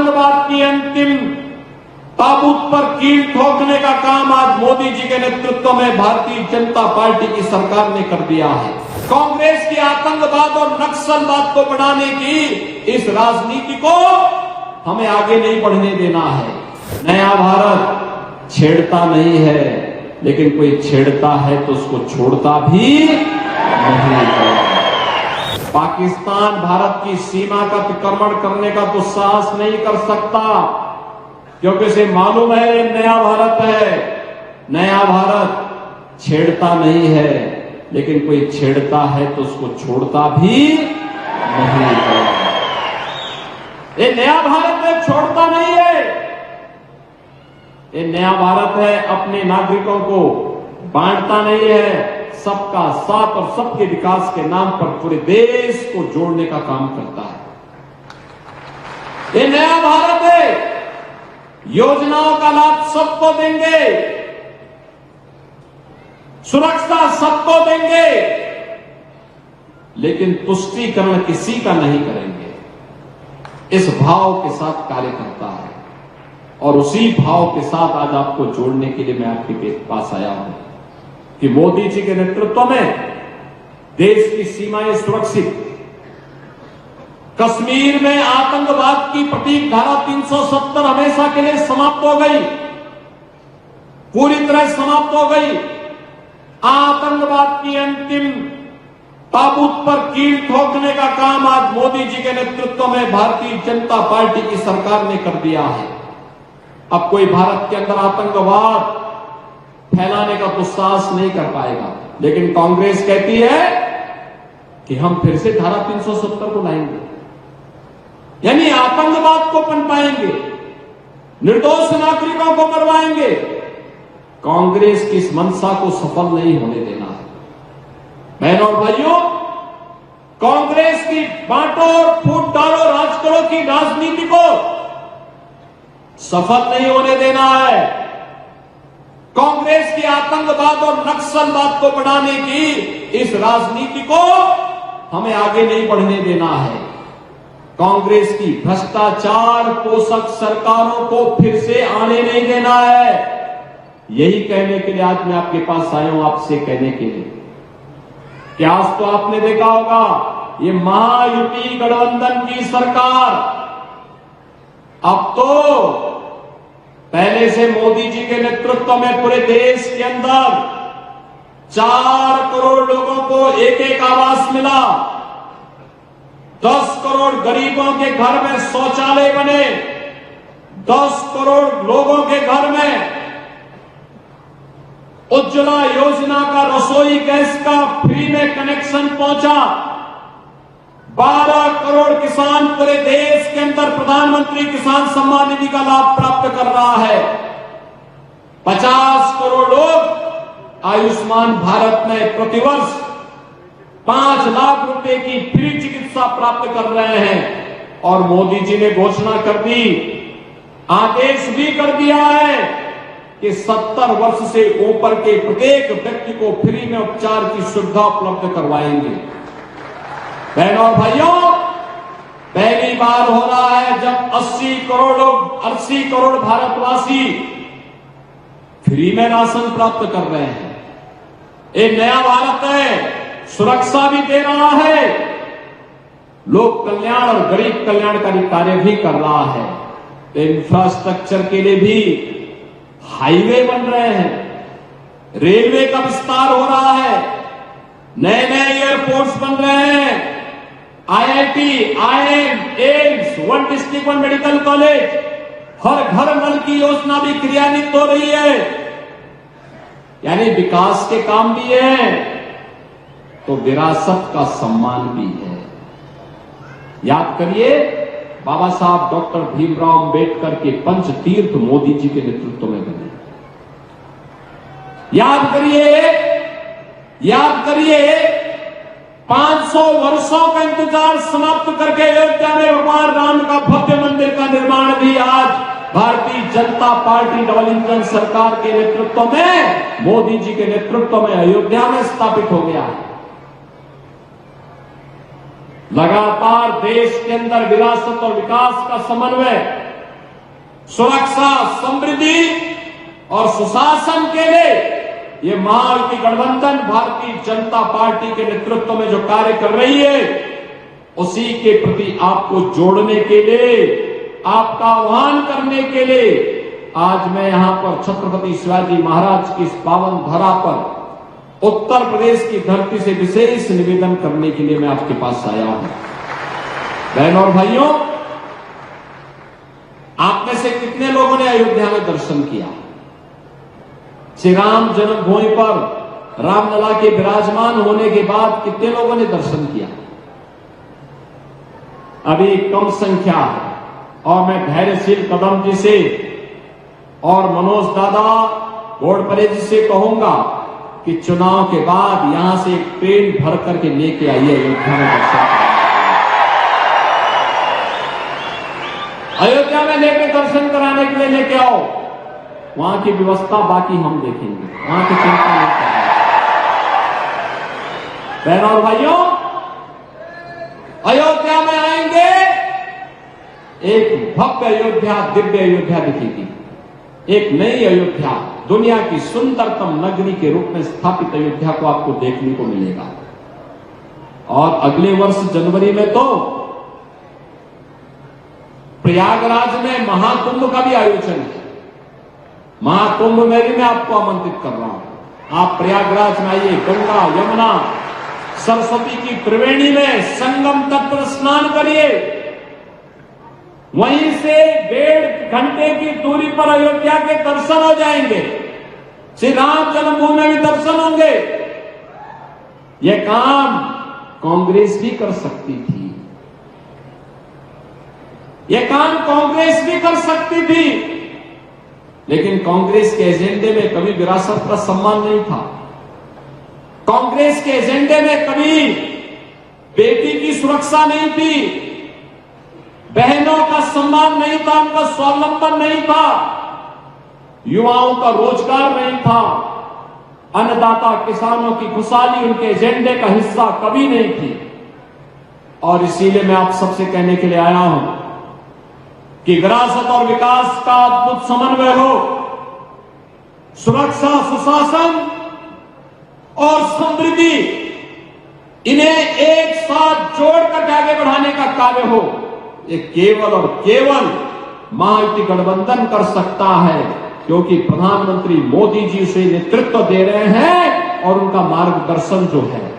आतंकवाद की अंतिम ताबूत पर कील ठोकने का काम आज मोदी जी के नेतृत्व में भारतीय जनता पार्टी की सरकार ने कर दिया है। कांग्रेस की आतंकवाद और नक्सलवाद को बढ़ाने की इस राजनीति को हमें आगे नहीं बढ़ने देना है। नया भारत छेड़ता नहीं है, लेकिन कोई छेड़ता है तो उसको छोड़ता भी नहीं है। पाकिस्तान भारत की सीमा का अतिक्रमण करने का तो साहस नहीं कर सकता, क्योंकि उसे मालूम है ये नया भारत है। नया भारत छेड़ता नहीं है, लेकिन कोई छेड़ता है तो उसको छोड़ता भी नहीं है। ये नया भारत है, छोड़ता नहीं है। ये नया भारत है, अपने नागरिकों को बांटता नहीं है, सबका साथ और सबके विकास के नाम पर पूरे देश को जोड़ने का काम करता है। ये नया भारत है, योजनाओं का लाभ सबको देंगे, सुरक्षा सबको देंगे, लेकिन तुष्टीकरण किसी का नहीं करेंगे। इस भाव के साथ कार्य करता है और उसी भाव के साथ आज आपको जोड़ने के लिए मैं आपके पास आया हूं कि मोदी जी के नेतृत्व में देश की सीमाएं सुरक्षित, कश्मीर में आतंकवाद की प्रतीक धारा 370 हमेशा के लिए समाप्त हो गई, पूरी तरह समाप्त हो गई। आतंकवाद की अंतिम ताबूत पर कील ठोकने का काम आज मोदी जी के नेतृत्व में भारतीय जनता पार्टी की सरकार ने कर दिया है। अब कोई भारत के अंदर आतंकवाद फैलाने का तो साहस नहीं कर पाएगा, लेकिन कांग्रेस कहती है कि हम फिर से धारा 370 को लाएंगे, यानी आतंकवाद को पनपाएंगे, निर्दोष नागरिकों को मरवाएंगे। कांग्रेस की इस मंशा को सफल नहीं होने देना है। बहनों और भाइयों, कांग्रेस की बांटो और फूट डालो राज करो की राजनीति को सफल नहीं होने देना है। कांग्रेस की आतंकवाद और नक्सलवाद को बढ़ाने की इस राजनीति को हमें आगे नहीं बढ़ने देना है। कांग्रेस की भ्रष्टाचार पोषक सरकारों को फिर से आने नहीं देना है। यही कहने के लिए आज मैं आपके पास आया हूं, आपसे कहने के लिए कि आज तो आपने देखा होगा ये महायुति गठबंधन की सरकार अब तो पहले से मोदी जी के नेतृत्व में पूरे देश के अंदर 4 करोड़ लोगों को एक एक आवास मिला, 10 करोड़ गरीबों के घर में शौचालय बने, 10 करोड़ लोगों के घर में उज्ज्वला योजना का रसोई गैस का फ्री में कनेक्शन पहुंचा, 12 करोड़ किसान पूरे देश के अंदर प्रधानमंत्री किसान सम्मान निधि का लाभ प्राप्त कर रहा है, 50 करोड़ लोग आयुष्मान भारत में प्रतिवर्ष 5 लाख रुपए की फ्री चिकित्सा प्राप्त कर रहे हैं। और मोदी जी ने घोषणा कर दी, आदेश भी कर दिया है कि 70 वर्ष से ऊपर के प्रत्येक व्यक्ति को फ्री में उपचार की सुविधा उपलब्ध करवाएंगे। बहनों और भाइयों, पहली बार हो रहा है जब 80 करोड़ भारतवासी फ्री में राशन प्राप्त कर रहे हैं। एक नया भारत है, सुरक्षा भी दे रहा है, लोक कल्याण और गरीब कल्याणकारी कार्य भी कर रहा है। इंफ्रास्ट्रक्चर के लिए भी हाईवे बन रहे हैं, रेलवे का विस्तार हो रहा है, नए नए एयरपोर्ट्स बन रहे हैं, IIT, IIM, AIIMS, 1 district 1 medical college, हर घर नल की योजना भी क्रियान्वित हो रही है। यानी विकास के काम भी है तो विरासत का सम्मान भी है। याद करिए, बाबा साहब डॉक्टर भीमराव अंबेडकर के पंचतीर्थ मोदी जी के नेतृत्व में बने। याद करिए 500 वर्षों का इंतजार समाप्त करके अयोध्या में भगवान राम का भव्य मंदिर का निर्माण भी आज Bharatiya Janata party double engine सरकार के नेतृत्व में, मोदी जी के नेतृत्व में अयोध्या में स्थापित हो गया है। लगातार देश के अंदर विरासत और विकास का समन्वय सुरक्षा, समृद्धि और सुशासन के लिए ये महायुति गठबंधन भारतीय जनता पार्टी के नेतृत्व में जो कार्य कर रही है, उसी के प्रति आपको जोड़ने के लिए, आपका आह्वान करने के लिए आज मैं यहां पर छत्रपति शिवाजी महाराज की इस पावन धरा पर उत्तर प्रदेश की धरती से विशेष निवेदन करने के लिए मैं आपके पास आया हूं। बहनों और भाइयों, आप में से कितने लोगों ने अयोध्या में दर्शन किया? श्री राम जन्मभूमि पर रामलला के विराजमान होने के बाद कितने लोगों ने दर्शन किया? अभी कम संख्या है। और मैं धैर्यशील कदम जी से और मनोज दादा घोड़परे जी से कहूंगा कि चुनाव के बाद यहां से एक ट्रेन भर करके लेके आइए अयोध्या में दर्शन। अयोध्या में लेके दर्शन कराने के लिए लेके आओ। वहां की व्यवस्था बाकी हम देखेंगे, वहां की चिंता नहीं करेंगे। बहनों और भाइयों, अयोध्या में आएंगे, एक भव्य अयोध्या, दिव्य अयोध्या दिखेगी। एक नई अयोध्या, दुनिया की सुंदरतम नगरी के रूप में स्थापित अयोध्या को आपको देखने को मिलेगा। और अगले वर्ष जनवरी में तो प्रयागराज में महाकुंभ का भी आयोजन है। महाकुंभ में भी मैं आपको आमंत्रित कर रहा हूं। आप प्रयागराज में आइए, गंगा, यमुना, सरस्वती की त्रिवेणी में संगम तट पर स्नान करिए। वहीं से 1.5 घंटे की दूरी पर अयोध्या के दर्शन हो जाएंगे। श्री राम जन्मभूमि में भी दर्शन होंगे। यह काम कांग्रेस भी कर सकती थी, यह काम कांग्रेस भी कर सकती थी, लेकिन कांग्रेस के एजेंडे में कभी विरासत का सम्मान नहीं था। कांग्रेस के एजेंडे में कभी बेटी की सुरक्षा नहीं थी, बहनों का सम्मान नहीं था, उनका स्वावलंबन नहीं था, युवाओं का रोजगार नहीं था, अन्नदाता किसानों की खुशहाली उनके एजेंडे का हिस्सा कभी नहीं थी। और इसीलिए मैं आप सबसे कहने के लिए आया हूं कि विरासत और विकास का अद्भुत समन्वय हो, सुरक्षा, सुशासन और समृद्धि, इन्हें एक साथ जोड़कर आगे बढ़ाने का कार्य हो। ये केवल और केवल महायुति गठबंधन कर सकता है, क्योंकि प्रधानमंत्री मोदी जी उसे नेतृत्व दे रहे हैं और उनका मार्गदर्शन जो है